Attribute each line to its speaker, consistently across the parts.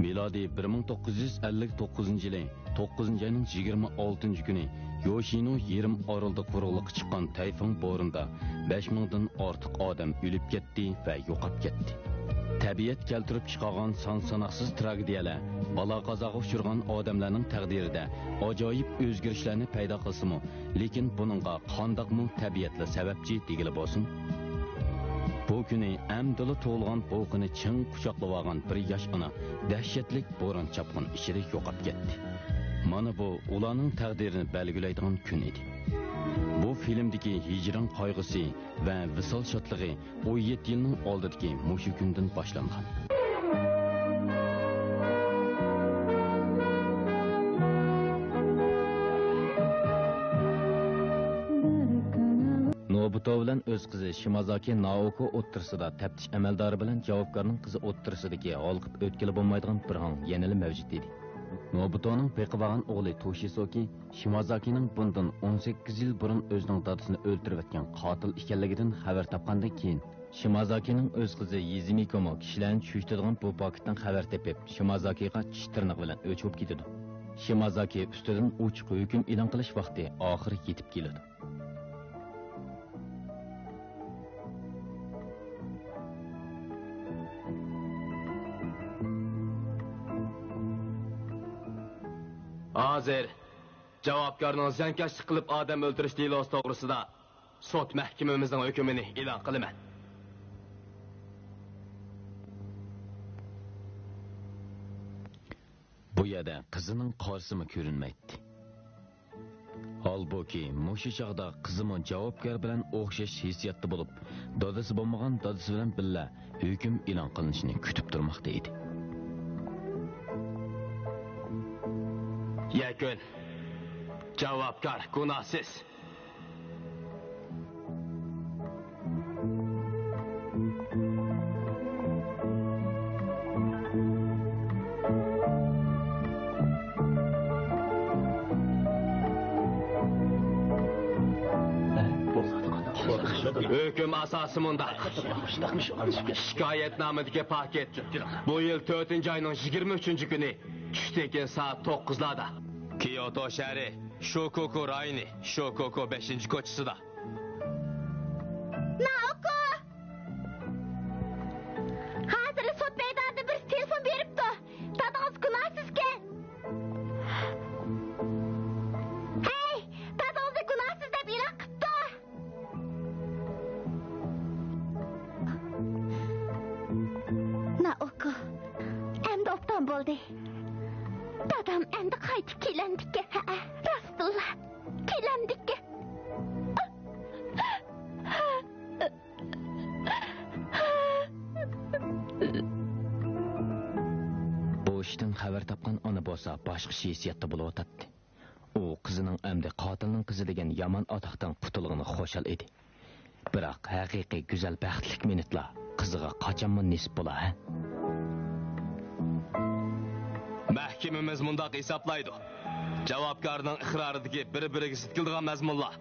Speaker 1: Miladi 1959-yili 9-ayning 26-kuni Yoshino yerim orolda quruqliqqa chiqqan tayfun bo'rinda 5000 dan ortiq odam o'lib ketdi va yo'qolib ketdi. Tabiat keltirib chiqargan son-sanoqsiz tragediyalar, balo qazoga uchirgan odamlarning taqdirida ajoyib o'zgarishlarni paydo qilsa-mu, lekin buningga qandoqmi tabiatla sababchi degili bo'lsin. Bu kuni amdili to'lgan bo'qini ching quchoqlab olgan bir yosh ona dahshatlik bo'ron chapqin ichida yo'qolib ketdi. Mana bu ularning taqdirini belgilaydigan kun edi. Bu filmdagi hijron qayg'usi va visol shodligi 17 yilning oldidagi mushu kundan boshlangan. Nobuto bilan o'z qizi Shimazaki Naoko o'ttirisida taftish amaldori bilan javobgarning qizi o'ttirisidagi olqib o'tkili bo'lmaydigan bir hang yanili mavjud edi. Nobutoning peqivagan o'g'li Toshisoki Shimazakining bundan 18 yil burun o'zining dadasini o'ldirib etgan qotil ekanligidan xabar topgandan keyin Shimazakining o'z qizi Yizumikomo kishilarni tushiradigan bu paketdan xabar topib Shimazakiga tish tirnoq bilan o'chib ketadi. Shimazaki ustidan ochiq hukm e'lon qilish vaqti oxiri yetib keladi.
Speaker 2: Hozir javobgarning ziyonkashlik qilib odam o'ldirish delosi to'g'risida sud mahkamamizning hukmini e'lon qilaman.
Speaker 1: Bu yerda qizining qorsimi ko'rinmaydi. Holbuki mushu chaqda qizimi javobgar bilan o'xshash hissiyatda bo'lib, dadasi bo'lmagan dadasi bilan birga hukm e'lon qilinishini kutib turmoqda edi.
Speaker 2: Yakun javobgar gunohsiz. Hüküm asası munda. Şikayetnamedeki paket bu yıl 4. ayının 23. günü düşteki saat 9'larda Kyoto şehri Shokoku rayoni Shokoku 5. koçusida.
Speaker 3: Naoko! Hazır sud meydanida bir telefon beribdi. Dadingiz gunohsizkan. Hey, dadingizni gunohsiz deb e'lon qilibdi. Naoko, endi obdan bo'ldi. Dadam endi qaytib kelandikka. Rasulullah, kelandikka.
Speaker 1: Bu ishdan xabar topgan ona bo'lsa boshqa hissiyatda bo'layotdi. U qizining endi qotilning qizi degan yomon atoqdan qutulganini xo'shal edi. Biroq haqiqiy go'zal baxtlik minutlar qiziga qachonmi nisb bo'lar?
Speaker 2: Mahkamamiz mundaq hisoblaydi. Javobgarning iqroridagi bir-biriga zid keladigan mazmunlar,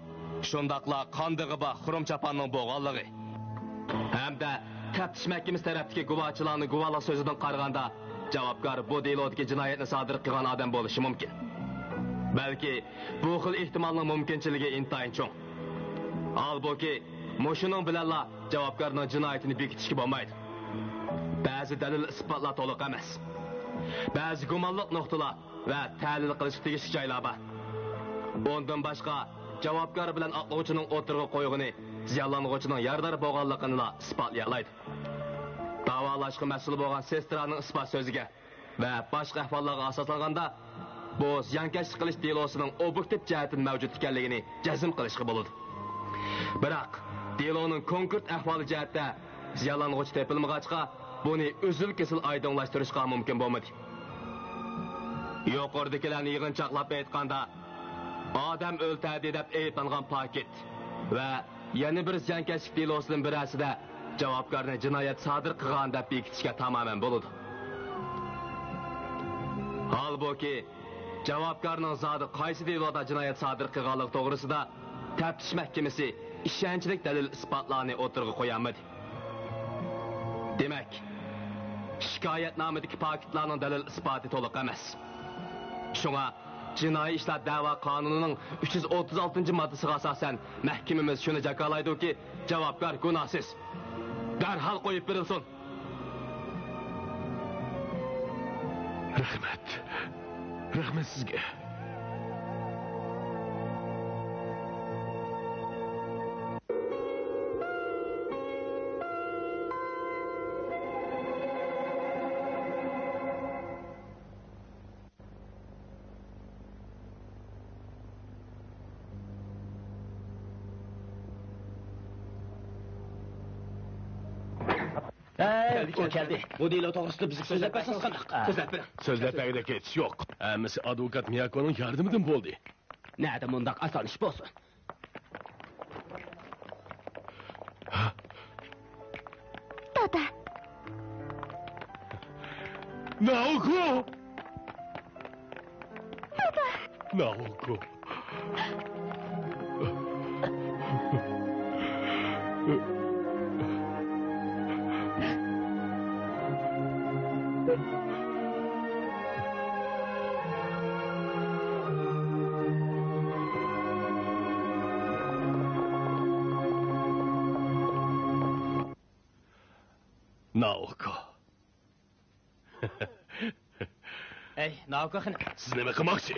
Speaker 2: shundaqla qondig'i bor xurum chapanning bo'lganligi hamda taftish mahkamasi tarafidagi guvohchilarning guvohlik so'zidan qaraganda javobgar bu delodagi jinoyatni sodir qilgan odam bo'lishi mumkin. Balki bu xil ehtimolning mumkinchiligi intayin cho'ng. Albuki mushuning bilanla javobgarning jinoyatini bekitishga bo'lmaydi. Ba'zi dalil isbotlar to'liq emas. Ba'zi gumonliq nuqtalar va tahlil qilish tegishli joylar bor. Bundan boshqa javobgar bilan aqlovchining o'tirg'i qo'yg'ini ziyonlanuvchining yordar bo'lganligini isbotlay oladi. Davolashga mas'ul bo'lgan sestraning isbot so'ziga va boshqa ahvollarga asoslanganda bu ziyonkashlik qilish delosining obyektiv jihatdan mavjud ekanligini jazm qilishga bo'ladi. Biroq deloning konkret ahvoli jihatda ziyonlanuvchi topilmag'achqa buni uzil-kesil oydinlashtirishga mumkin bo'lmadi. Yuqoridagilarni yig'inchoqlab aytganda odam o'ltirdi deb aytlangan paket va yana bir ziyonkashlik delosining birasida javobgarni jinoyat sodir qilgan deb bekitishga tamoman bo'ladi. Holbuki javobgarning zodi qaysi deloda jinoyat sodir qilganligi to'g'risida taftish mahkamasi ishonchli dalil isbotlarni o'tirg'i qo'yamadi. Demak, shikoyatnomadagi faktlarning dalil isboti to'liq emas. Shunga Jinoiy ishlar da'vo qonunining 336-moddasiga asosan mahkamamiz shuni jakolaydiki, javobgar gunohsiz. Darhol qo'yib berilsin.
Speaker 4: Rahmat. Rahmat sizga.
Speaker 2: Geldi. Bu değil o doğrusu bizi sözlep versin kandak. Sözlep verin.
Speaker 4: Sözleppege ketiş yok. Әмісі advokat Miyako'nun yardımıdan boldu.
Speaker 2: Nerede mundak asan iş bolsun.
Speaker 3: Dada.
Speaker 4: Naoko!
Speaker 3: Dada.
Speaker 4: Naoko. Naoko.
Speaker 2: Ey, Naoko xana.
Speaker 4: Siz neme qilmoqchi?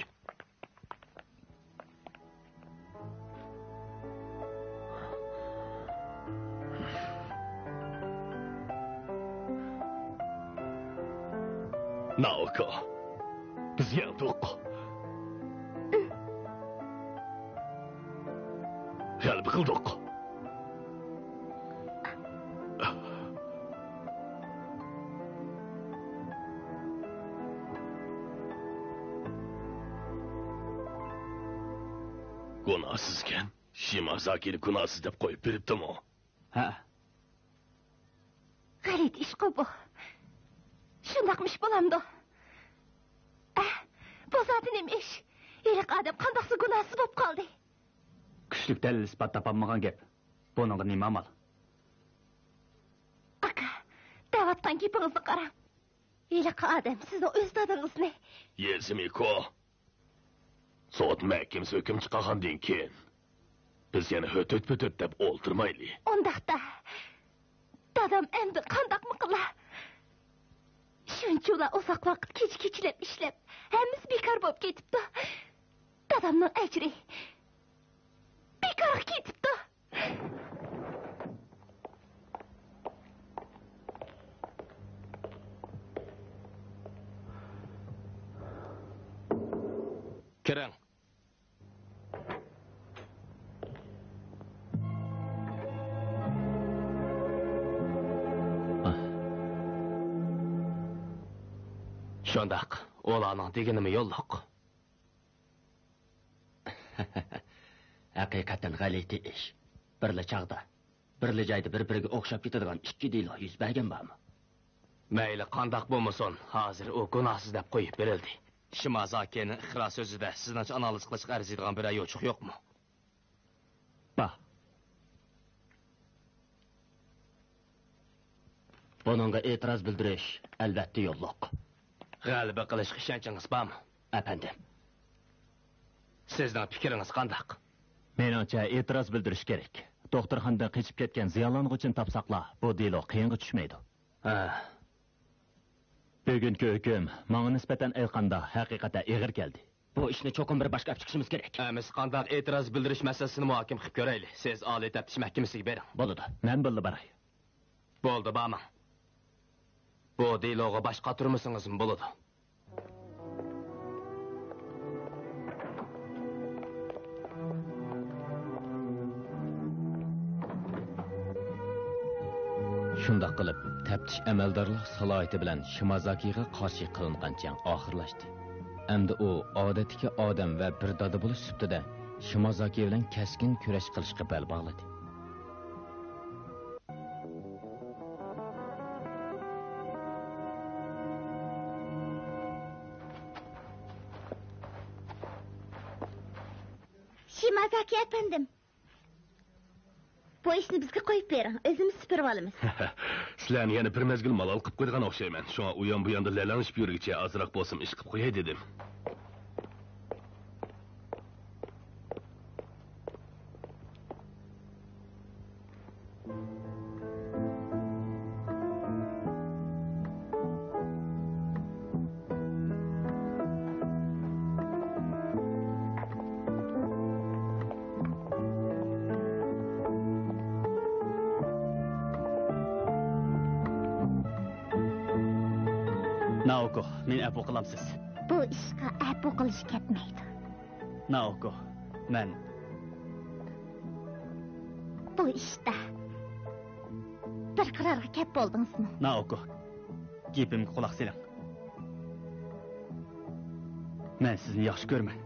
Speaker 4: Naoko. Biz yandık. G'alaba qildik. Gunohsizkan, Shimazakini gunohsiz deb qo'yib beribdimi?
Speaker 2: Ha.
Speaker 3: G'arit ish bu. Shundaqmish bo'lamdi. Bu zoti nima ish? Iliq odam qandoqsi gunohsiz bo'lib qoldi?
Speaker 2: Kuchlik dalil isbot topolmagan gap. Buningga nima amal?
Speaker 3: Aka, davatdan gapingizni qarang. Iliq odam sizni o'z dadingizni.
Speaker 4: Yezimiko. Soat mahkamasi hukm chiqargandan keyin biz yana hötöt deb o'ltirmayli.
Speaker 3: Undaqda dadam endi qandoqmi qilar? Shuncha uzoq vaqt kech-kechlab ishlab, hammasi bekor bo'lib ketibdi. Dadamning ajri bekor ketibdi.
Speaker 2: Kiring. Shundaq, ularning deganimi yo'lliq.
Speaker 5: Haqiqatan g'alati ish. Birla chaqda, birla joyda bir-biriga o'xshab ketadigan ikki dilo yuz bergan bormi?
Speaker 2: Mayli qandaq bo'lmasin, hozir u gunohsiz deb qo'yib berildi. Shimazakining ixro so'zida sizningcha analiz qilishga arziydigan bir yo'q yo'qmi?
Speaker 5: Bor. Buningga e'tiroz bildirish albatta yo'lliq.
Speaker 2: G'alaba qilishga ishonchingiz bormi?
Speaker 5: Afandim.
Speaker 2: Sizning fikringiz qandaq?
Speaker 6: Menimcha e'tiroz bildirish kerak. Doktorxonadan qochib ketgan ziyonlanuvchini topsaqlar, bu delo qiyinga tushmaydi.
Speaker 2: Ha.
Speaker 6: Bugungi hukm menga nisbatan aytganda haqiqatan og'ir keldi.
Speaker 5: Bu ishni cho'qim bir boshqa chiqishimiz kerak.
Speaker 2: Biz qandaq e'tiroz bildirish masalasini muhokama qilib ko'raylik. Siz oliy taftish mahkamasiga bering.
Speaker 5: Bo'ladi.
Speaker 6: Men bildi baray.
Speaker 2: Bo'ldi, bormang. Bu deloga bosh qotirmasingizmi bo'ladi?
Speaker 1: Shundoq qilib, taftish amaldorlik salohiyati bilan Shimazakiga qarshi qilingan jang oxirlashdi. Endi u odatdagi odam va bir dada bo'lish sifatida Shimazaki bilan keskin kurash qilishga bel bog'ladi.
Speaker 3: Shimazaki efendim. Bu ishni bizga qo'yib bering, o'zimiz supurib olamiz.
Speaker 4: Sizlarni yana bir mezgil malol qilib qo'ygan o'xshayman. Shunga u yon bu yonda lalanishib yurgicha azroq bo'lsin ish qilib qo'yay dedim.
Speaker 5: Naoko, men apu qilamsiz.
Speaker 3: Bu ishga apu qilish ketmaydi.
Speaker 5: Naoko, men
Speaker 3: Bu ishda bir qarorga kelib bo'ldingizmi?
Speaker 5: Naoko, gapimga quloq soling. Men sizni yaxshi ko'raman.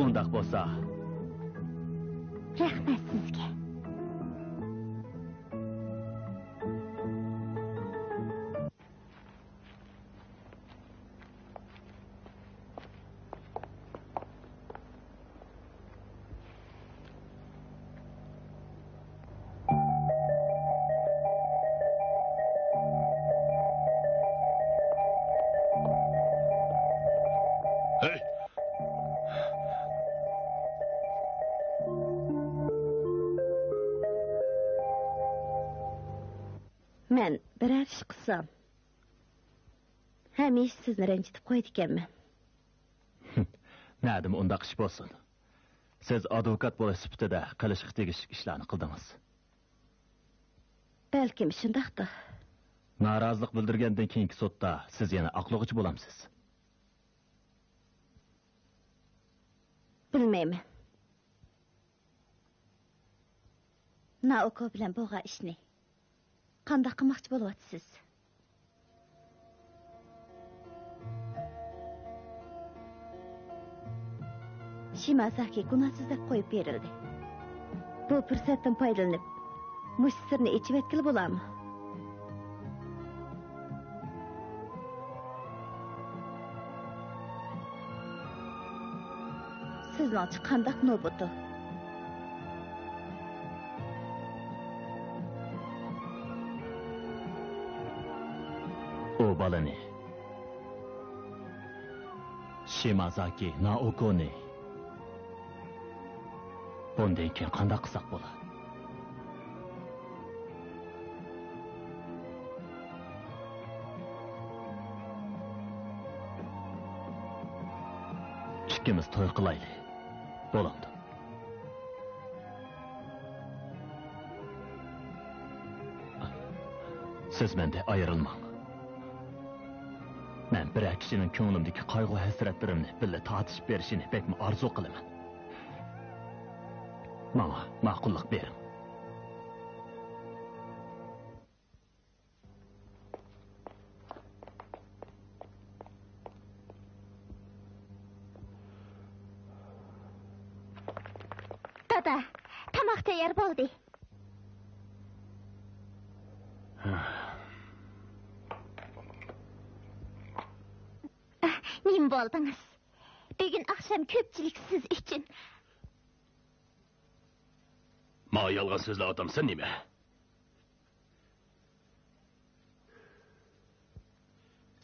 Speaker 5: Undaq bo'lsa,
Speaker 3: Rahmat sizga.
Speaker 4: Hey!
Speaker 3: Men biror ish qilsam, hamisha sizni ranjitib qo'ydi ekanman.
Speaker 6: Nadim undaq ish bo'lsin. Siz advokat bo'lish sifatida qilishga tegishli ishlarni qildingiz.
Speaker 3: Balkim shundaqdir.
Speaker 6: Norozilik bildirgandan keyingi sudda siz yana aqlog'ich bo'lamsiz.
Speaker 3: Bilmayman. Naoko bilan bo'lgan ishni qanday qilmoqchi bo'lyapsiz? Shimazaki gunohsiz deb qo'yib berildi. Bu fursatdan foydalanib, mush sirni ichib etkili bo'larmi? Sizning qandaq navbati?
Speaker 6: O balani Shimazaki Naokoni bundan keyin qanday qilsak bo'ladi? Ikkimiz to'y qilaylik. Bo'ladi. Siz mendan ayrilmang. Men bir kishining ko'nglimdagi qayg'u hasratlarimni birga tatishib berishini bekmi orzu qilaman. Menga ma'qullik bering.
Speaker 3: Dada, tamoq tayyor bo'ldi. Nim bo'ldingiz? Bugun akşam ko'pchilik siz uchun.
Speaker 4: Ma yolg'on so'zlar otamsan nima?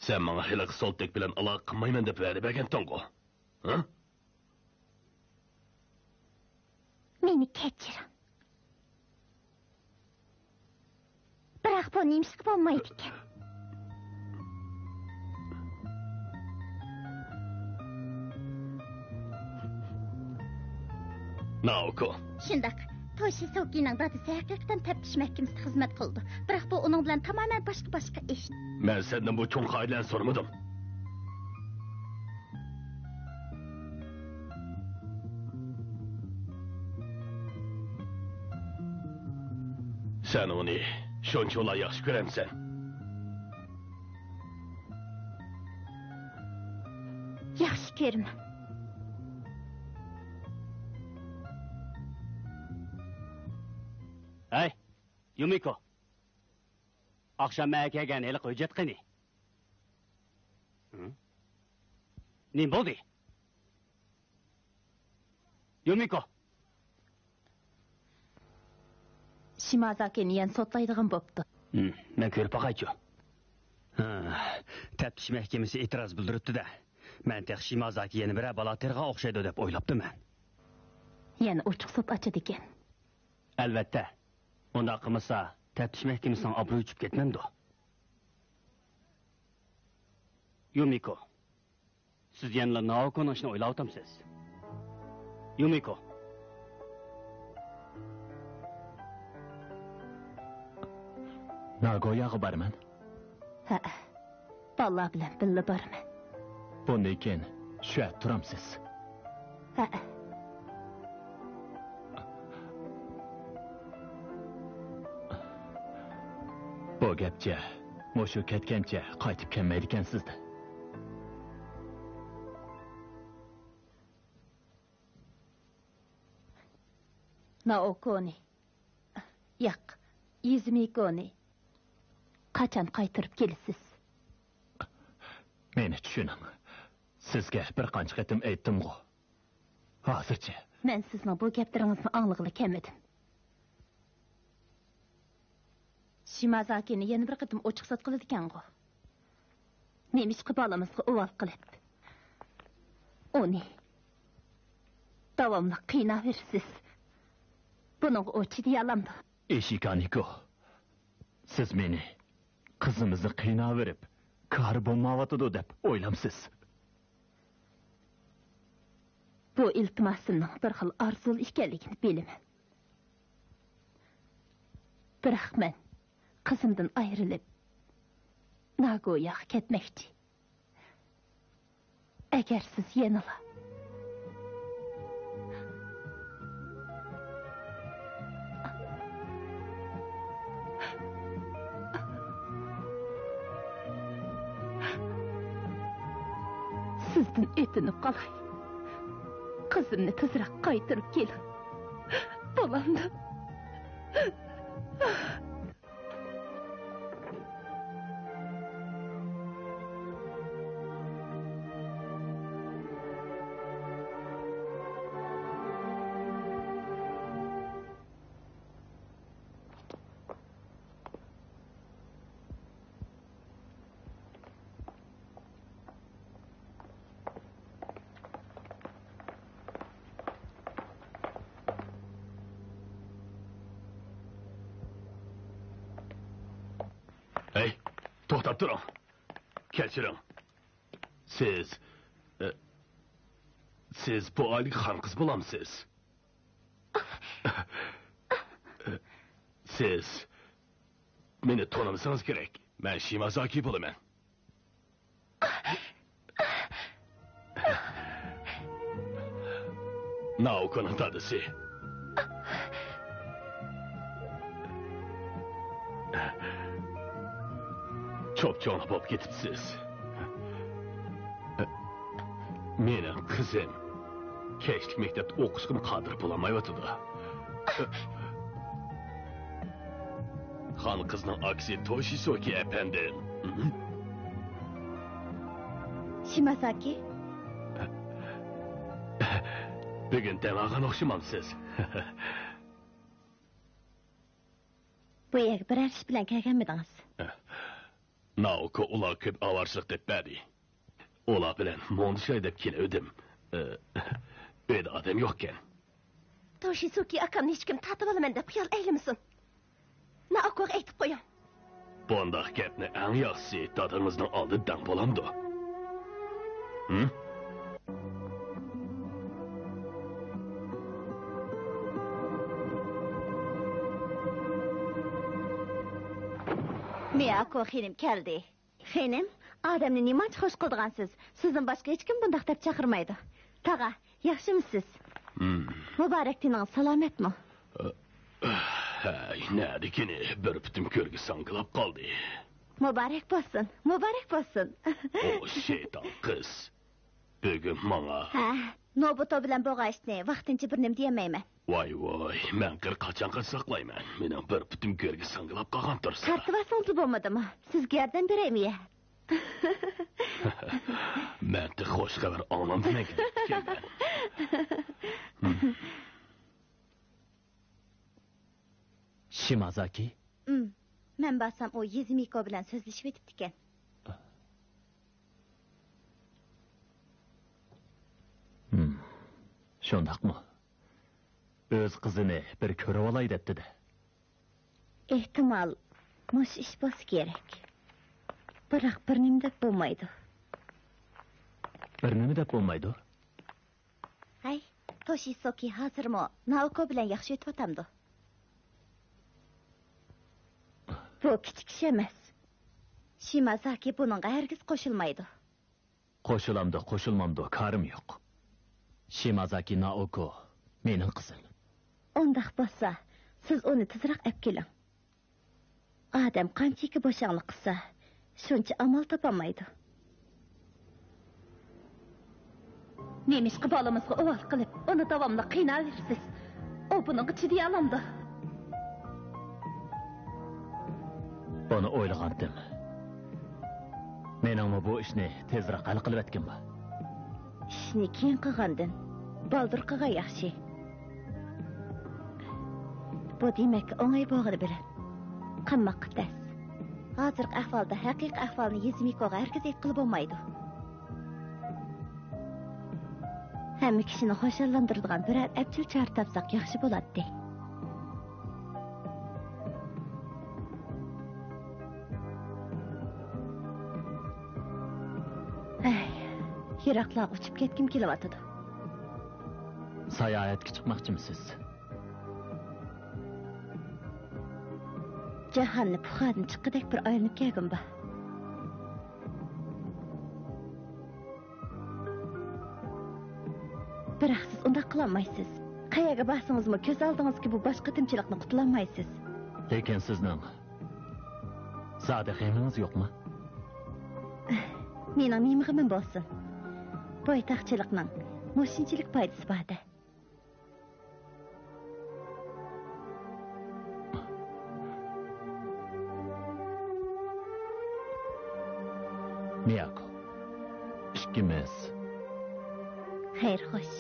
Speaker 4: Sen menga hiliq soltek bilan aloqa qilmayman deb va'da bergan tongo. Ha?
Speaker 3: Meni kechiring. Biroq bu nimsiz bo'lmaydi ekan.
Speaker 4: Naoko.
Speaker 3: Shundaq. Toshi Sokining dadasi haqiqatan taftish mahkamasida xizmat qildi. Biroq bu uning bilan tamoman boshqa ish.
Speaker 4: Men sendan bu cho'ng qoidalarni so'ramadim. Sen uni shunchalar yaxshi ko'ramsan.
Speaker 3: Yaxshi ko'raman.
Speaker 5: Hey, Yumiko. Akşam erkegen eli koyacak kini. Ne oldu? Yumiko.
Speaker 3: Shimazakini yan sotlaydigan bo'pti.
Speaker 5: Men ko'rib boqaychu. Taftish mahkamasi e'tiroz bildiribdi-da. Men tex Shimazaki yana bir balaterga o'xshaydi deb o'ylabdiman.
Speaker 3: Yana ochiq sot ochadi ekan.
Speaker 5: Albatta. Unda qilmasa, taftish mahkamasining obro'yi tushib ketmamdi. Yumiko. Siz yana Naoko'ning ishini o'ylayapsiz. Yumiko.
Speaker 6: Nagoyaga borman.
Speaker 3: Ha. Balla bilan birga boraman.
Speaker 6: Bundan keyin shu yerda turamsiz.
Speaker 3: Ha.
Speaker 6: Bu gapcha, mushu ketgancha qaytib kelmaydi ekansizda.
Speaker 3: Naokoni. Yo'q, Izmikoni. Qachon qaytirib kelasiz?
Speaker 6: Meni tushuning. Sizga bir qancha qatim aytdim-ku. Hozircha.
Speaker 3: Men sizning bu gaplaringizni anglag'ili kelmadim. Shimazakini yana bir qatim ochiq sot qiladi ekan-ku. Nemish qibolamizga uval qilib. Uni davomli qiynaversiz. Buning o'chi deyalamdi.
Speaker 6: Eshikaniko. Siz meni qizimizni qiynaverib, kar bo'lmayotdi deb o'ylamsiz.
Speaker 3: Bu iltimosimning bir xil arzul ekanligini bilaman. Biroq men qizimdan ayrilib Nagoyaga ketmoqchi. Agar siz yanala sizdan etinib qolay. Qizimni tezroq qaytirib kelin. Bolamni.
Speaker 4: Hey, to'xtab turing. Kechiring. Siz bu oylik xon qiz bo'lamsiz. Siz meni tanımasanız kerak. Men Shimazaki bo'laman. Naoko'ning dadasi. Çok bo'lib ketibsiz. Meni qizim kechlik maktabda o'qishga qodir bo'lolmayotdi. Xon qizning aksi Toshisoki efendi.
Speaker 3: Shimazaki?
Speaker 4: Bugun demag'an o'xshamamsiz.
Speaker 3: Bu yerga biror ish bilan kelganmidingiz?
Speaker 4: Naoko ular ko'p avarchilik deb berdi. Ular bilan mondishay deb keldim. Uyda odam yo'qkan.
Speaker 3: Toshizuki akamni hech kim tatib olaman deb xiyol aylamsin. Naoko'ga aytib qo'ying.
Speaker 4: Bundaq gapni eng yaxshisi dadamizning oldidan bo'lamdi.
Speaker 3: Miyako xenim keldi. Xenim, odamni nimachi xush qildigansiz? Sizdan boshqa hech kim bundaq deb chaqirmaydi. Tag'a, yaxshimisiz? Muborak tiningiz salomatmi?
Speaker 4: Nadikini bir bitim ko'rgi sanqilab qoldi.
Speaker 3: Muborak bo'lsin, muborak bo'lsin.
Speaker 4: O şeytan qiz. Bugün bana.
Speaker 3: Ha, Nobuto bilan bo'g'ashni vaqtincha bir nim deyamayman.
Speaker 4: Vay, men qachon saqlayman. Mening bir putim ko'rga singilib qolgan tursa.
Speaker 3: Tartibasingizda bo'lmadimi? Sizga yordam beraymi?
Speaker 4: Men de xo'sh xabar olmadim kelgan.
Speaker 6: Shimazaki?
Speaker 3: Men barsam o Yezimiko bilan so'zlashib o'tibdi ekan.
Speaker 6: Shundaqmi? O'z qizini bir ko'rib olay debdi-da.
Speaker 3: Ehtimol, mush ish bo'lsa kerak. Biroq bir nim deb bo'lmaydi.
Speaker 6: Bir nima deb bo'lmaydi?
Speaker 3: Hay, Toshisoki hozirmi Naoko bilan yaxshi o'tyapti. Bu kichik ish emas. Shimazaki buningga hargiz qo'shilmaydi.
Speaker 6: Qo'shilamdi, qo'shilmamdi, karim yo'q. Shimazaki Naoko mening qizim.
Speaker 3: Undaq bo'lsa, siz uni tezroq olib keling. Odam qanchaki bo'shaqlik qilsa, shuncha amal topolmaydi. Nemishqa bolamizga o'val qilib, uni davomli qiynaversiz. U buningga chiday olamdi.
Speaker 6: Buni o'ylagandim. Meningmi bu ishni tezroq hal qilib etganman.
Speaker 3: Ishni keyin qilgandan baldir qilgan yaxshi. Bu demak o'ng'ay bo'g'ini bilan qammoqqa tas. Hozirgi ahvolda haqiqiy ahvolni Yezimikoga hargiz aytqilib bo'lmaydi. Hamma kishini xo'shallantiradigan biror abjil chora topsak yaxshi bo'ladi. Yiroqlar uchib ketkim kelyapti.
Speaker 6: Sayohatga chiqmoqchimisiz?
Speaker 3: Jahonni puxadan chiqqidek bir aylanib kelgim bor. Biroq siz unda qilolmaysiz. Qayerga borsangizmi ko'z oldingizga bu boshqa timchilikni qutulolmaysiz.
Speaker 6: Lekin sizning sodiqingiz yo'qmi?
Speaker 3: Mening mimig'im bo'lsin. Poytaxtchilikning mushinchilik foydasi bor-da.
Speaker 6: Miyako. İkimiz.
Speaker 3: Xeyr, xo'sh.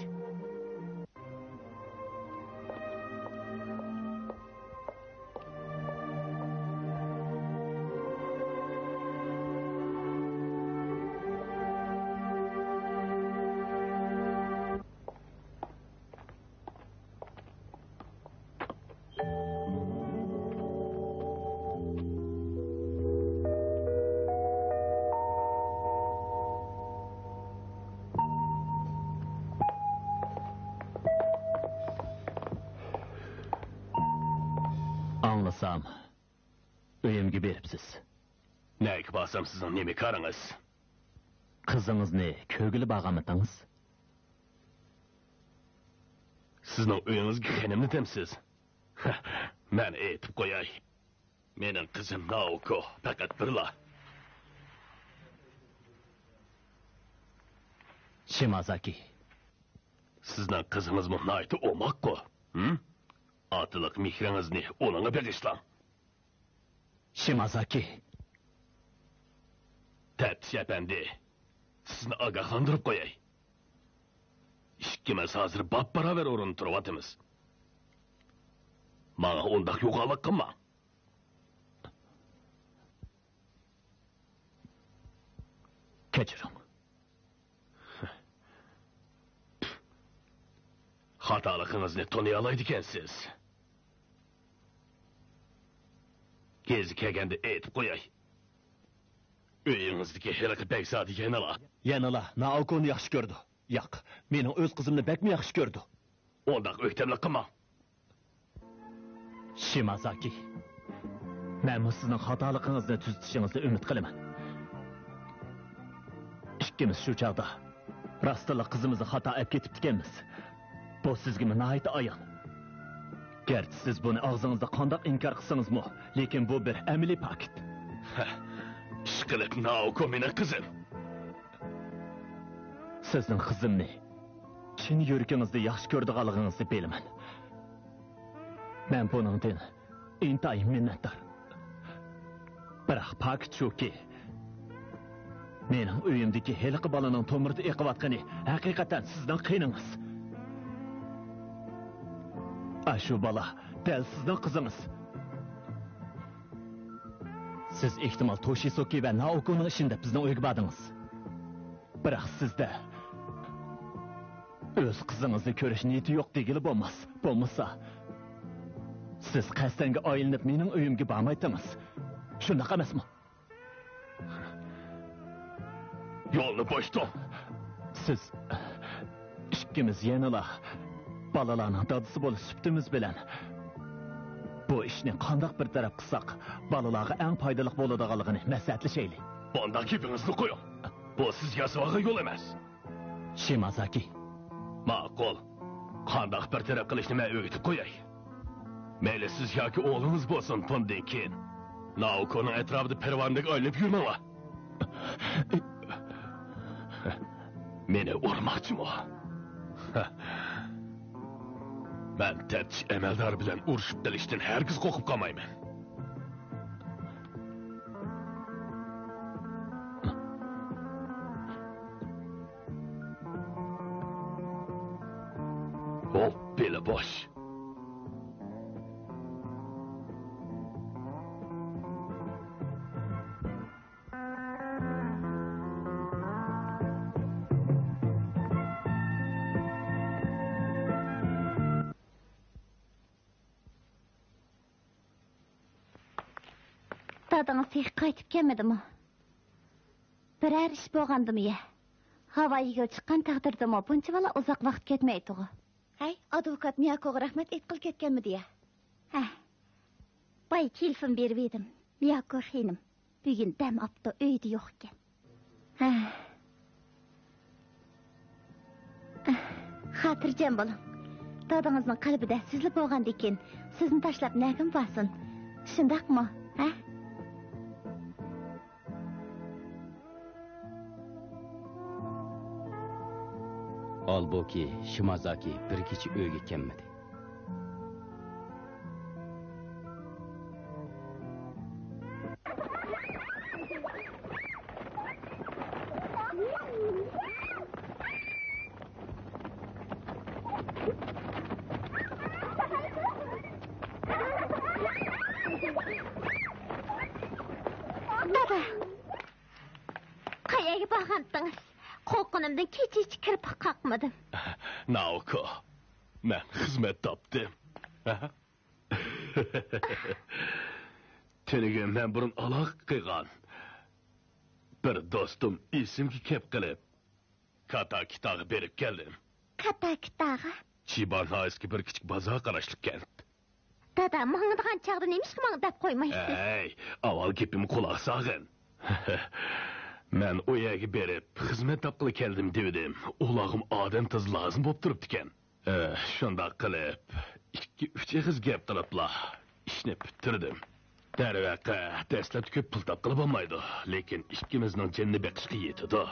Speaker 6: Anlasam, uyimga beripsiz.
Speaker 4: Neyki basam sizin nemi karınız?
Speaker 6: Kızınızını kögülü bağamadınız?
Speaker 4: Sizin uyunuzga kenimni temsiz. Men aytib qo'yay. Mening qizim Naoko faqat birla.
Speaker 6: Shimazaki.
Speaker 4: Sizning qizingiz nihoyatda o'moq-ku. Otiliq mehringizni onunga berishlang.
Speaker 6: Shimazaki.
Speaker 4: Tepsi efendi. Sizni ogohlantirib qo'yay. İkimiz hozir bab-baravar o'rin turyapmiz. Mana undaq yo'qolik qilma.
Speaker 6: Kechiring.
Speaker 4: Xatolig'ingizni tanıy olaydi ekansiz. Kezi kelganda aytib qo'yay. Uyingizdagi hiliqi Beksa deganlar.
Speaker 6: Yanala Naokoni yaxshi ko'rdi. Yo'q, mening o'z qizimni bakmi yaxshi ko'rdi.
Speaker 4: Undaq o'ktamlik qilma.
Speaker 6: Shimazaki. Men sizning xatoligingizni tuzatishingizni umid qilaman. Ikkimiz shu chaqda rostla qizimizni xato olib ketib ekanmiz. Bu sizga nihoyat ayon. Gerçi siz buni og'zingizda qandoq inkor qilsangizmi, lekin bu bir amaliy fakt.
Speaker 4: Ishqilib Naoko mening qizim.
Speaker 6: Sizning qizimni chin yuragingizda yaxshi ko'rdiganligingizni bilaman. Men buningdan intayin minnatdor. Biroq fakt shuki, mening uyimdagi heliqi bolaning tomirda eqiyotgani haqiqatan sizning qiyiningiz. Shu bola dal sizning qizingiz. Siz ehtimol Toshisoki va Naoko'ning ishida bizning uyga bordingiz. Biroq sizda o'z qizingizni ko'rish niyati yo'q degili bo'lmas. Bo'lmasa, siz qasdanga aylanib mening uyimga bormaydingiz. Shunday emasmi?
Speaker 4: Yo'lni bo'shdim.
Speaker 6: Siz ikkimiz yanala balalarning dadisi bo'lib sübtimiz bilan bu ishni qandoq bir taraf qilsak, balalarga eng foydali bo'ladiganligini maslahatlashaylik.
Speaker 4: Bundan gapingizni qo'ying. Bu sizga sog'a yo'l emas.
Speaker 6: Shimazaki.
Speaker 4: Ma'qul. Qandoq bir taraf qilishni men o'rgatib qo'yay. Mayli siz yoki o'g'lingiz bo'lsin, bundan keyin Naoko'ning atrofida pervondek aylanib yurmanglar. Meni urmoqchimi? Ben tepçi emeldar bilen uruşup delişten herkes qo'rqib qolmayman. Hop, beli boş.
Speaker 3: Dadınız tek qaytib kelmedimi? Birer iş bo'lgandimi ya? Havoyiga chiqqan taqdirdami buncha vala uzoq vaqt ketmaydi. Hey, advokat Miyako'ga rahmat aytqil ketganmidi ya? Bay telefon berib edim. Miyako xonim bugun dam olibdi, uyda yo'q ekan. Xotirjam bo'ling. Dadingizning qalbida sizlar bo'lgandan keyin sizni tashlab nagim borsin. Shundaqmi?
Speaker 1: Albuki Shimazaki bir kecha uyga kelmadi.
Speaker 3: Dada, qayaga borgandingiz? Qo'rqinimdan kecha kirib qaqmadim.
Speaker 4: Naoko, men xizmat topdim. Teniga men burun aloq qilgan bir do'stim esimga kelib qilib Katakitag'i berib keldim.
Speaker 3: Katakitag'i?
Speaker 4: Chibanhayski bir kichik bozor qarashli kent.
Speaker 3: Dada, mangdigan chaqda nemishqa manga deb qo'ymaysiz?
Speaker 4: Ey, avval gapimni quloq solgin. Men o yerga berib xizmat topqili keldim dedim. Ulog'im odam tiz lozim bo'lib turibdi ekan. Shundoq qilib 2-3 ig'iz gap qiliblar. Ishni bitirdim. Darvaqa dastlab ko'p pul topqili bo'lmaydi, lekin ikkimizning jinni beqishga yetadi.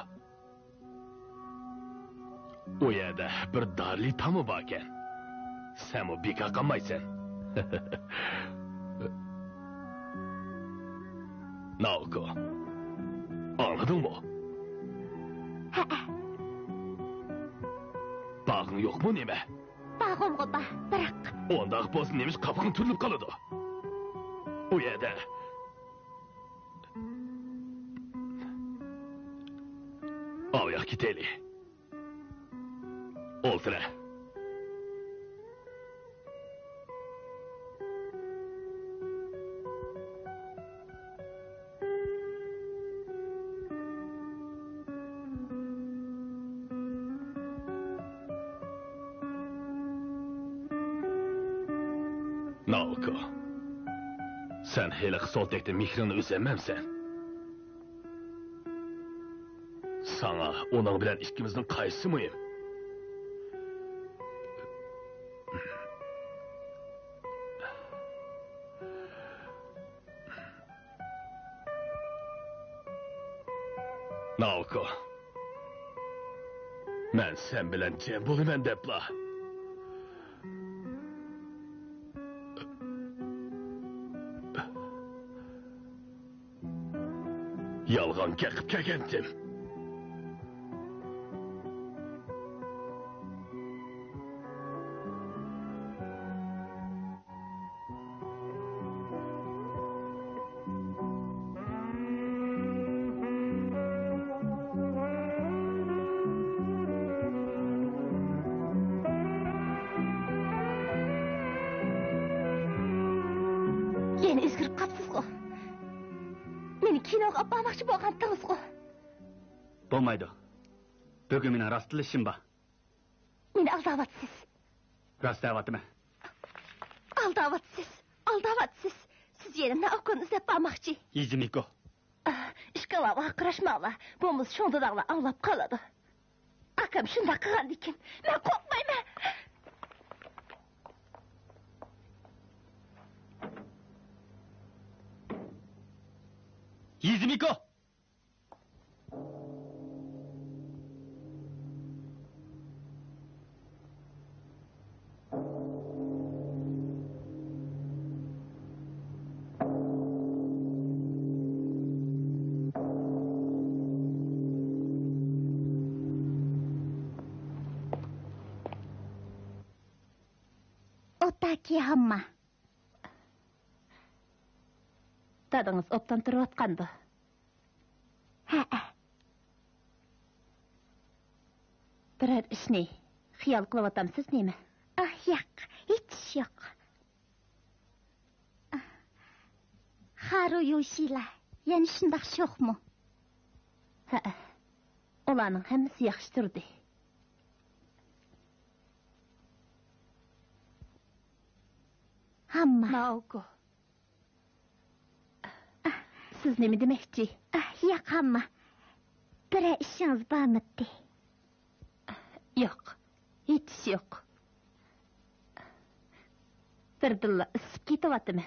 Speaker 4: O yerda bir darli tomi bor ekan. Sen o bekor qolmaysan. Naoko. Anladın mı? Bağın yok mu neme?
Speaker 3: Bağım qo'ba, biroq.
Speaker 4: Onda boz nemiz qafaqın turilib qoladi. O yerda Oyoq ketaylik. O'ltira. Naoko, sen heli soltekde mihrini üzememsen. Sana onun bilen ikimizin qaysi mıyım? Naoko, Men sen bilen cem bulumen depla. Yalgan kekip kekendim.
Speaker 3: Yeni özgürüp kapsızgı. Meni kinoga apamaqchi bo'lgandingiz-ku.
Speaker 5: Bo'lmaydi. Bugun mening rostli ishim bor.
Speaker 3: Meni aldavatsiz.
Speaker 5: Rostlayaptimi?
Speaker 3: Aldavatsiz. Siz yenimni okun izlab bormoqchi.
Speaker 5: Yizimiko.
Speaker 3: Ishqala vaqirashmaqla. Bo'lmasa shunda dag'la anglab qoladi. Akam shunda qilgan ekan. Men qo'rqmayman.
Speaker 5: Yizimiko.
Speaker 3: Otaki hamma. Dadınız optan turib atqandı. Ha. Birer ishni xiyol qilib otamsiz nemi? Yo'q, hech yo'q. Haru Yoshila, yana shundoq sho'xmi? Ha. Ularning hammasi yaxshi turdi. Hamma. Naoko. Siz nima demoqchi? Yo'q, hamma. Birer ishingiz bormidi? Yo'q, hech yo'q. Birdilla isib ketyapman.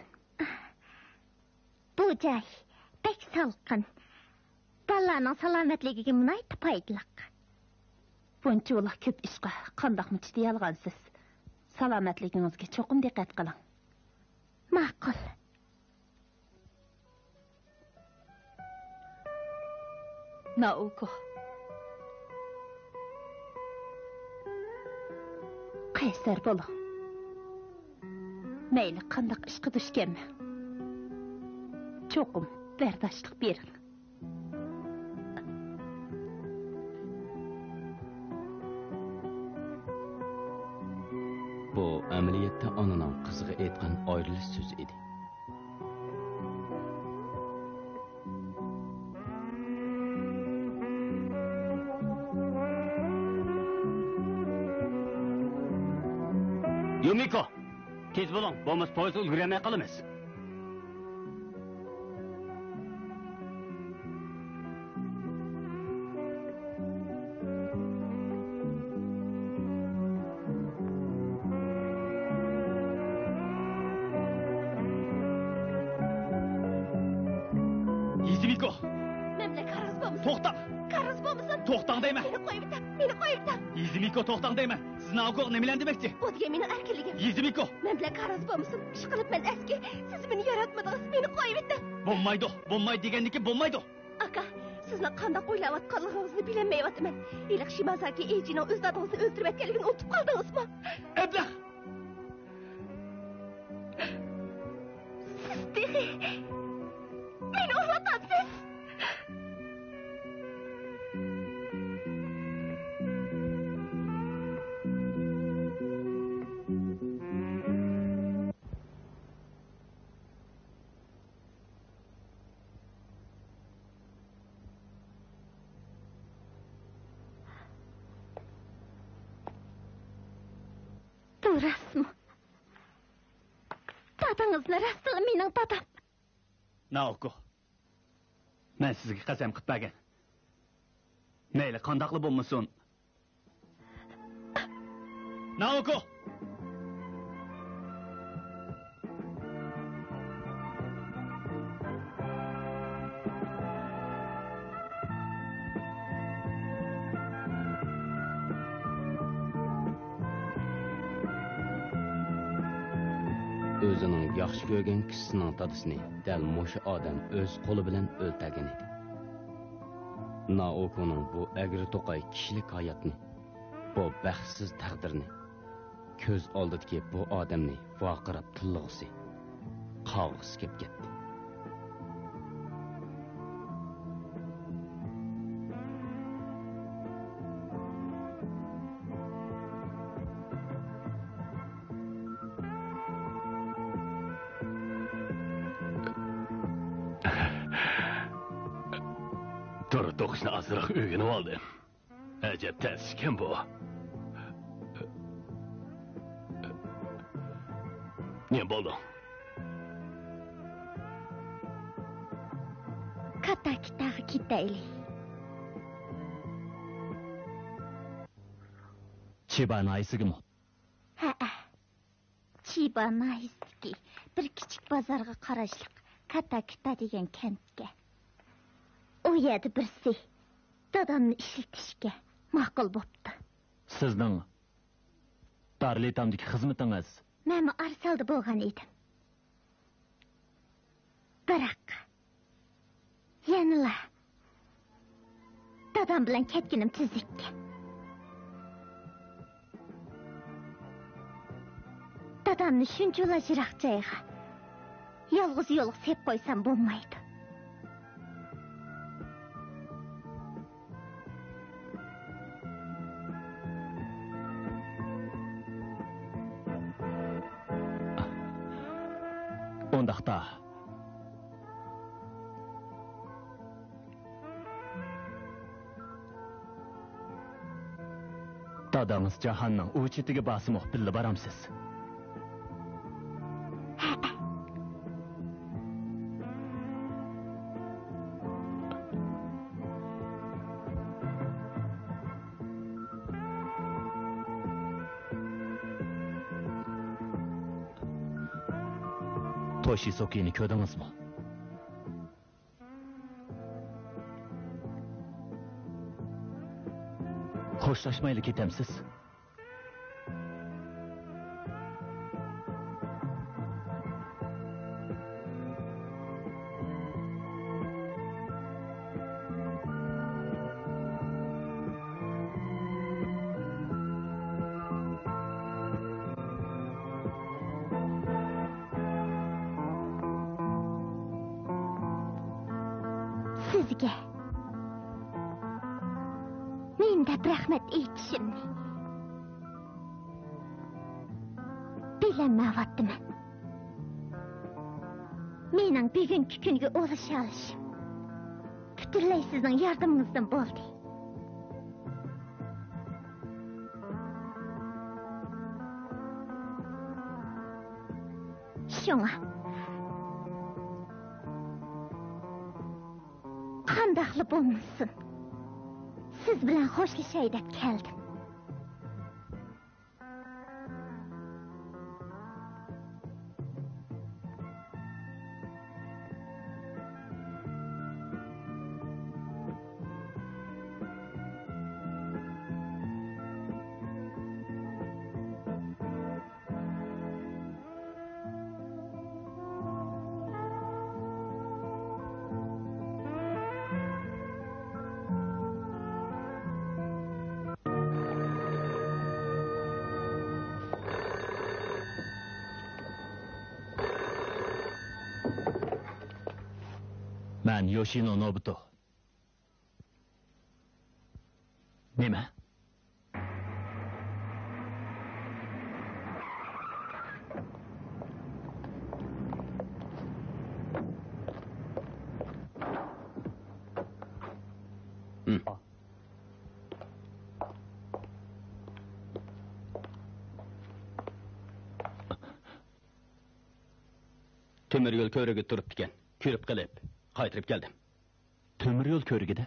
Speaker 3: Bu joy pek salqin. Balalarning salomatligiga munoyib foydaliq. Buncha ular ko'p ishga qandoqmi chiday olgansiz? Salomatligingizga cho'qim diqqat qiling. Ma'qul. Naoko. Qaysar bo'ling. Mayli qandoq ishga tushganmi? Cho'qim bardoshlik bering.
Speaker 1: Bu amaliyotda onaning qiziga aytgan ayrilish so'zi edi.
Speaker 5: Yumiko. Tez bo'ling, bo'lmasa poyezd ulgurmay qolamiz. Yizimiko.
Speaker 3: Memle qarz bo'lmasin.
Speaker 5: To'xta.
Speaker 3: Qarz bo'lmasin.
Speaker 5: To'xtang deyman.
Speaker 3: Meni qo'yib tam.
Speaker 5: Yizimiko to'xtang deyman. Siz Naoko nimalar demoqchi?
Speaker 3: Bu degan meni erkinligim.
Speaker 5: Yizimiko.
Speaker 3: Memle qarz bo'lmasin. Ish qilibman eski. Siz meni yaratmadingiz. Meni qo'yib tam.
Speaker 5: Bo'lmaydi degandiki bo'lmaydi.
Speaker 3: Aka, sizni qanday o'ylayotganligingizni bilmayapman. Iliq Shimazaki Ejino o'z dadingizni o'ldirib aytganligini unutib qoldingizmi?
Speaker 5: Ablah.
Speaker 3: Meni uyg'otasiz. Rostmi? Dadingizni rostmi mening dadam?
Speaker 5: Naoko. Men sizga qasam qilmagan. Mayli qandoqli bo'lmasin. Naoko.
Speaker 1: o'zining yaxshi ko'rgan kishisining dadisini dal mushu odam o'z qo'li bilan o'ltirgan edi. Naoko'ning bu agri to'qay kishilik hayotni, bu baxtsiz taqdirni, ko'z oldidagi bu odamni vaqirab tillig'isi, qavg'isi kelib ketdi.
Speaker 4: Dur to'qishni azroq o'rganib oldim. Ajab taskan bu. Ne bo'ldi?
Speaker 3: Katta-kattaga ketaylik.
Speaker 6: Chibanaysigimi?
Speaker 3: Ha. Chibanayski bir kichik bozorga qarashliq katta degan kentga. U yerda birsi dadamni ishlatishga ma'qul bo'pti.
Speaker 6: Sizning Darlitamdagi xizmatingiz
Speaker 3: Men Arsalda bo'lgan edim. Biroq yanıla dadam bilan ketginim tezlikka. Dadamni shunchalar jiroq joyga yolg'iz yo'liq sep qo'ysam bo'lmaydi.
Speaker 6: Ondaqda dadamiz jahonning u chetiga bosimoq billa boramsiz. Toshisoki'ni ko'rdingizmi? Xo'shlashmayli ketamsiz.
Speaker 3: Sizga men deb rahmat aytishimni bilamayapman. Mening bugungi kunga o'lisha olishim butunlay sizning yordamingizdan bo'ldi. Shunga qandaqli bo'lmasin, siz bilan xo'shlashay deb keldim. Ben Yoshino Nobuto. Nima?
Speaker 1: Temir yo'l ko'rigi turibdi ekan. Ko'rib qilib, qaytirib keldim.
Speaker 6: Temir yo'l ko'rigida?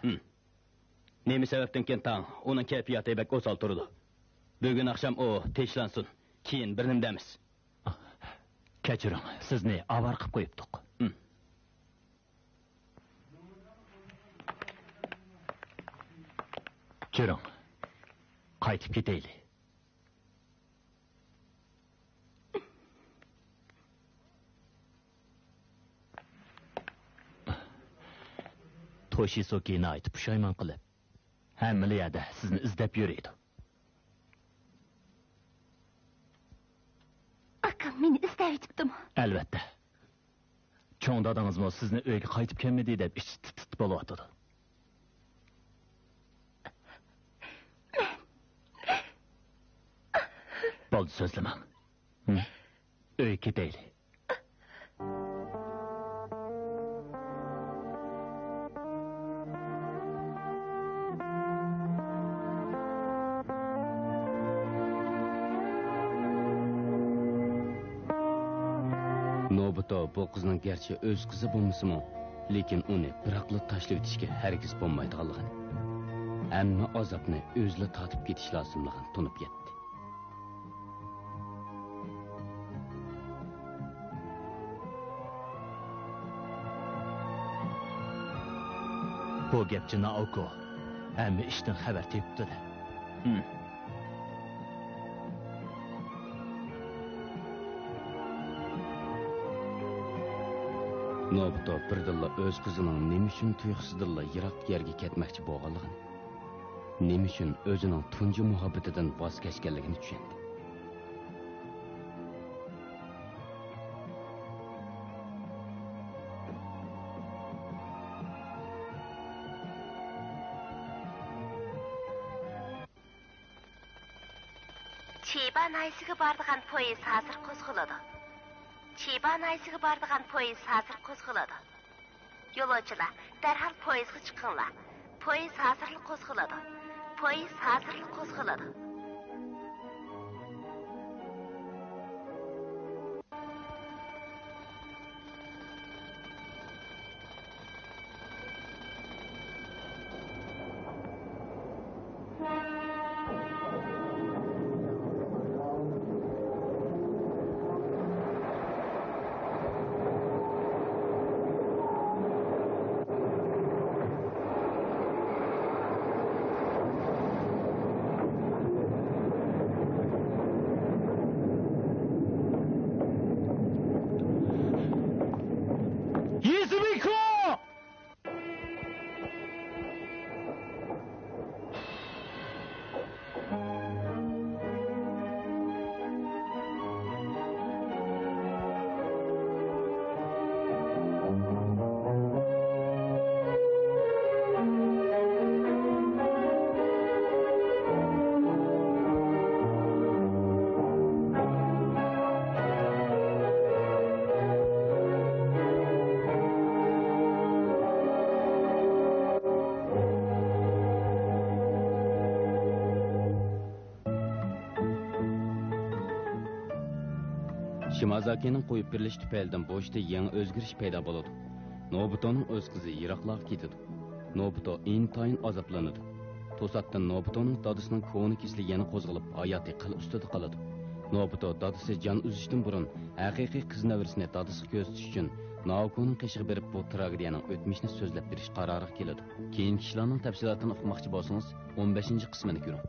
Speaker 1: Nima sababdan ekan tang, uning kayfiyati bak o'sal turdi. Bugun akşam o teşlansin. Keyin bir nimdamiz.
Speaker 6: Kechiring, sizni avar qilib qo'yibdik. Keling, qaytib ketaylik. Toshisoki'ni aytib pushaymon qilib, hamma yerda sizni izlab yuradi.
Speaker 3: Akam meni izlab yetibdimi?
Speaker 6: Albatta. Cho'ng dadangizmi sizni uyga qaytib kelmadi deb ichi tit bo'layotdi. Bo'ldi, so'zlamang. Uyga ketaylik.
Speaker 1: Nobito bu qizning garchi o'z qizi bo'lmasa-mu, lekin uni biroqli tashlab o'tishga hargiz bo'lmaydiganligini, hamma azobni o'zli tatib ketish lozimligini tunib yetdi.
Speaker 6: Bu gapchi Naoko hamma ishdan xabar tepdi-da.
Speaker 1: Nobito birdilla o'z qizining nima uchun tuyuqsidilla yiroq yerga ketmoqchi bo'lganligini, nima uchun o'zining tunji muhabbatidan voz kechganligini tushundi.
Speaker 3: Chiba naysiga bordigan poyez hozir qo'zg'aladi. Chiba naysiga bordigan poyez hozir qo'zg'aladi. Yo'lovchilar, darhol poyezga chiqinglar. Poyez hozir qo'zg'aladi. Poyez hozir qo'zg'aladi.
Speaker 1: Shimazakining qo'yib berilish tufaylidan boshda yangi o'zgarish paydo bo'ladi. Nobitoning o'z qizi yiroqlarga ketadi. Nobito intayin azoblanadi. To'satdan Nobitoning dadasining ko'ngli kesili yana qo'zg'alib, hayoti qil ustida qoladi. Nobito dadasi jon uzishdan burun haqiqiy qiz navrisini dadasiga ko'rsatish uchun Naokoning qishig'i berib bu tragediyaning o'tmishini so'zlab berish qaroriga keladi. Keyingi ishlarning tafsilotini o'qimoqchi bo'lsangiz, 15-qismini ko'ring.